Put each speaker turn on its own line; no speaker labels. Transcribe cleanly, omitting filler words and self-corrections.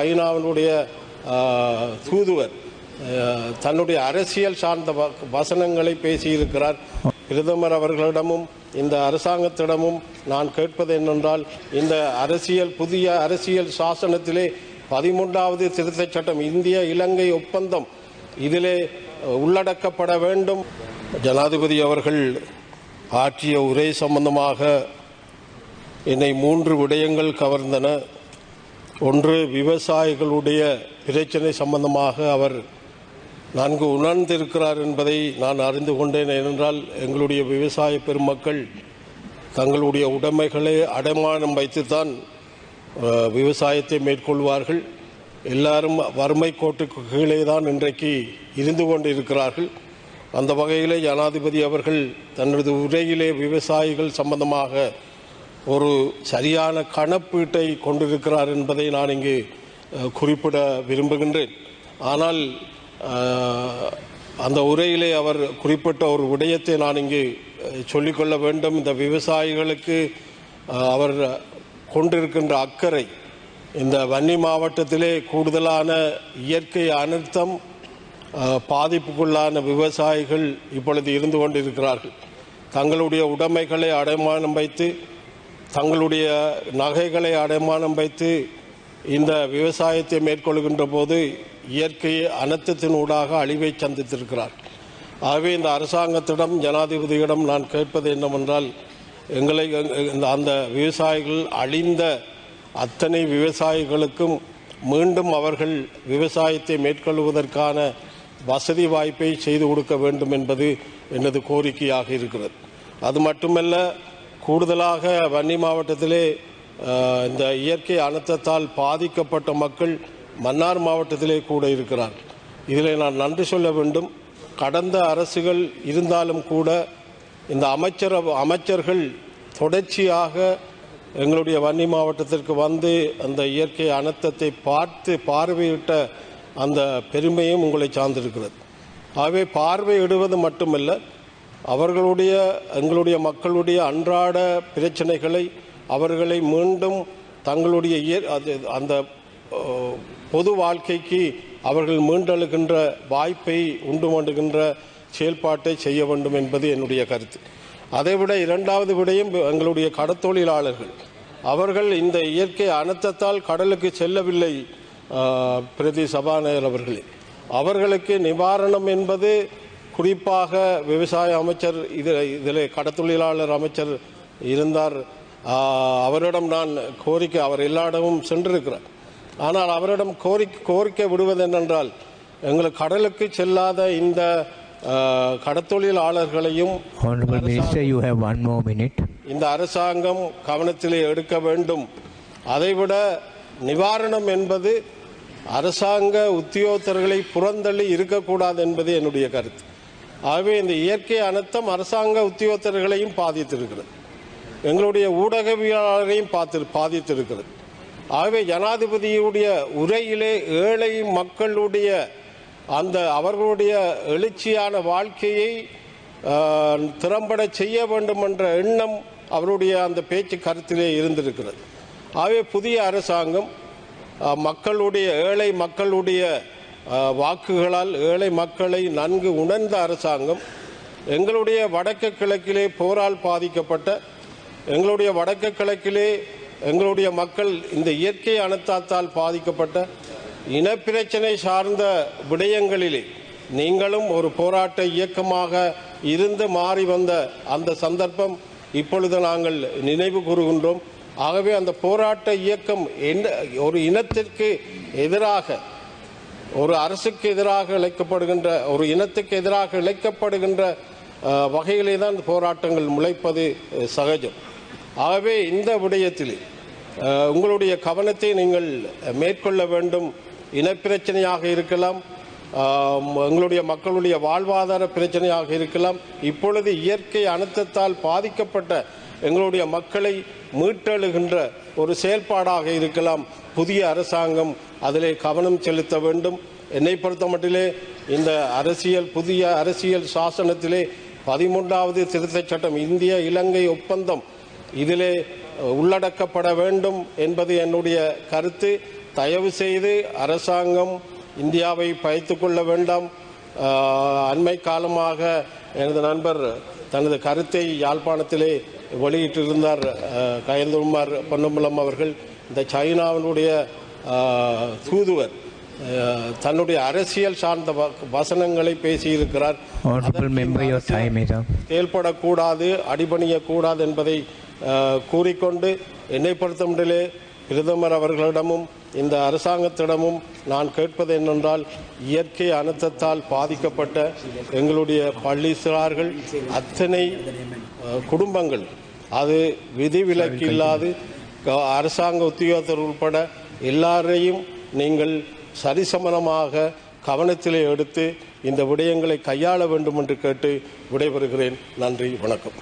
ஐநாவினுடைய தூதுவர் தன்னுடைய அரசியல் சார்ந்த வசனங்களை பேசியிருக்கிறார். பிரதமர் அவர்களிடமும் இந்த அரசாங்கத்திடமும் நான் கேட்பது என்னென்றால், இந்த புதிய அரசியல் சாசனத்திலே 13வது திருத்தச் சட்டம், இந்திய இலங்கை ஒப்பந்தம் இதிலே உள்ளடக்கப்பட வேண்டும். ஜனாதிபதி அவர்கள் ஆற்றிய உரை சம்பந்தமாக என்னை 3 விடயங்கள் கவர்ந்தன. ஒன்று, விவசாயிகளுடைய பிரச்சனை சம்பந்தமாக அவர் நன்கு உணர்ந்திருக்கிறார் என்பதை நான் அறிந்து கொண்டேன். ஏனென்றால் எங்களுடைய விவசாய பெருமக்கள் தங்களுடைய உடைமைகளை அடைமானம் வைத்துத்தான் விவசாயத்தை மேற்கொள்வார்கள். எல்லாரும் வறுமை கோட்டுக்கு கீழே தான் இன்றைக்கு இருந்து கொண்டிருக்கிறார்கள். அந்த வகையிலே ஜனாதிபதி அவர்கள் தனது உரையிலே விவசாயிகள் சம்பந்தமாக ஒரு சரியான கணப்பீட்டை கொண்டிருக்கிறார் என்பதை நான் இங்கு குறிப்பிட விரும்புகின்றேன். ஆனால் அந்த உரையிலே அவர் குறிப்பிட்ட ஒரு விடயத்தை நான் இங்கு சொல்லிக்கொள்ள வேண்டும். இந்த விவசாயிகளுக்கு அவர் கொண்டிருக்கின்ற அக்கறை, இந்த வன்னி மாவட்டத்திலே கூடுதலான இயற்கை அனர்த்தம் பாதிப்புக்குள்ளான விவசாயிகள் இப்பொழுது இருந்து கொண்டிருக்கிறார்கள். தங்களுடைய உடைமைகளை அடைமானம் வைத்து, தங்களுடைய நகைகளை அடைமானம் வைத்து இந்த விவசாயத்தை மேற்கொள்கின்ற போது இயற்கை அனர்த்தத்தினூடாக அழிவை சந்தித்திருக்கிறார். ஆகவே இந்த அரசாங்கத்திடம், ஜனாதிபதியிடம் நான் கேட்பது என்னவென்றால், அந்த விவசாயிகள் அழிந்த அத்தனை விவசாயிகளுக்கும் மீண்டும் அவர்கள் விவசாயத்தை மேற்கொள்வதற்கான வசதி வாய்ப்பை செய்து கொடுக்க வேண்டும் என்பது எனது கோரிக்கையாக இருக்கிறது. அது மட்டுமல்ல, கூடுதலாக வன்னி மாவட்டத்திலே இந்த இயற்கை அனர்த்தத்தால் பாதிக்கப்பட்ட மக்கள் மன்னார் மாவட்டத்திலே கூட இருக்கிறார்கள். இதில் நான் நன்றி சொல்ல வேண்டும். கடந்த அரசுகள் இருந்தாலும் கூட இந்த அமைச்சர்கள் தொடர்ச்சியாக எங்களுடைய வன்னி மாவட்டத்திற்கு வந்து அந்த இயற்கை அனர்த்தத்தை பார்வையிட்ட அந்த பெருமையும் உங்களை சார்ந்திருக்கிறது. ஆகவே பார்வையிடுவது மட்டுமல்ல, எங்களுடைய மக்களுடைய அன்றாட பிரச்சனைகளை, அவர்களை மீண்டும் தங்களுடைய அந்த பொது வாழ்க்கைக்கு அவர்கள் மீண்டெழுகின்ற வாய்ப்பை உண்டு பண்ணுகின்ற செயல்பாட்டை செய்ய வேண்டும் என்பது என்னுடைய கருத்து. அதைவிட 2வது விடயம், எங்களுடைய கடத்தொழிலாளர்கள், அவர்கள் இந்த இயற்கை அனர்த்தத்தால் கடலுக்கு செல்லவில்லை. பிரதி சபாநாயகர் அவர்களே, அவர்களுக்கு நிவாரணம் என்பது குறிப்பாக விவசாய அமைச்சர், இதில் கடத்தொழிலாளர் அமைச்சர் இருந்தார். அவரிடம் நான் கோரிக்கை, அவர் எல்லா இடமும் சென்றிருக்கிறார். ஆனால் அவரிடம் கோரிக்கை விடுவது என்னென்றால், எங்களுக்கு கடலுக்கு செல்லாத இந்த கடத்தொழிலாளர்களையும் இந்த அரசாங்கம் கவனத்திலே எடுக்க வேண்டும். அதைவிட நிவாரணம் என்பது அரசாங்க உத்தியோகத்தர்களை புறந்தள்ளி இருக்கக்கூடாது என்பது என்னுடைய கருத்து. ஆகவே இந்த இயற்கை அனர்த்தம் அரசாங்க உத்தியோகத்தர்களையும் பாதித்திருக்கிறது, எங்களுடைய ஊடகவியலாளரையும் பாதித்திருக்கிறது. ஆகவே ஜனாதிபதியுடைய உரையிலே ஏழை மக்களுடைய அவர்களுடைய எழுச்சியான வாழ்க்கையை திறம்பட செய்ய வேண்டும் என்ற எண்ணம் அவருடைய அந்த பேச்சு கருத்திலே இருந்திருக்கிறது. ஆகவே புதிய அரசாங்கம் ஏழை மக்களுடைய வாக்குகளால் ஏழை மக்களை நன்கு உணர்ந்த அரசாங்கம், எங்களுடைய வடக்கு கிழக்கிலே போரால் பாதிக்கப்பட்ட எங்களுடைய வடக்கு கிழக்கிலே எங்களுடைய மக்கள் இந்த இயற்கை அனர்த்தத்தால் பாதிக்கப்பட்ட இனப்பிரச்சனை சார்ந்த விடயங்களிலே நீங்களும் ஒரு போராட்ட இயக்கமாக இருந்து மாறி வந்த அந்த சந்தர்ப்பம் இப்பொழுது நாங்கள் நினைவு கூறுகின்றோம். ஆகவே அந்த போராட்ட இயக்கம் ஒரு இனத்திற்கு எதிராக, ஒரு அரசுக்கு எதிராக இழைக்கப்படுகின்ற, ஒரு இனத்துக்கு எதிராக இழைக்கப்படுகின்ற வகையிலே தான் போராட்டங்கள் முளைப்பது சகஜம். ஆகவே இந்த விடயத்திலே உங்களுடைய கவனத்தை நீங்கள் மேற்கொள்ள வேண்டும். இனப்பிரச்சனையாக இருக்கலாம், எங்களுடைய மக்களுடைய வாழ்வாதார பிரச்சனையாக இருக்கலாம், இப்பொழுது இயற்கை அனர்த்தத்தால் பாதிக்கப்பட்ட எங்களுடைய மக்களை மீட்டெழுகின்ற ஒரு செயல்பாடாக இருக்கலாம். புதிய அரசாங்கம் அதிலே கவனம் செலுத்த வேண்டும். என்னை பொறுத்த மட்டிலே இந்த புதிய அரசியல் சாசனத்திலே 13வது திருத்தச் சட்டம், இந்திய இலங்கை ஒப்பந்தம் இதிலே உள்ளடக்கப்பட வேண்டும் என்பது என்னுடைய கருத்து. தயவு செய்து அரசாங்கம் இந்தியாவை பயத்து கொள்ள வேண்டாம். அண்மை காலமாக எனது நண்பர் தனது கருத்தை யாழ்ப்பாணத்திலே வெளியிட்டிருந்தார். கயல்துமார் பொன்னம்பலம் அவர்கள் இந்த சைனாவினுடைய தூதுவர் தன்னுடைய அரசியல் சார்ந்த வசனங்களை பேசியிருக்கிறார். செயல்படக்கூடாது, அடிபணியக்கூடாது என்பதை கூறிக்கொண்டு என்னை பொறுத்தமட்டிலே பிரதமர் அவர்களிடமும் இந்த அரசாங்கத்திடமும் நான் கேட்பது என்னென்றால், இயற்கை அனர்த்தத்தால் பாதிக்கப்பட்ட எங்களுடைய பள்ளி சிறார்கள் அத்தனை குடும்பங்கள், அது விதிவிலக்கு இல்லாது அரசாங்க உத்தியோகத்தர் உட்பட எல்லாரையும் நீங்கள் சரிசமனமாக கவனத்திலே எடுத்து இந்த விடயங்களை கையாள வேண்டும் என்று கேட்டு விடைபெறுகிறேன். நன்றி, வணக்கம்.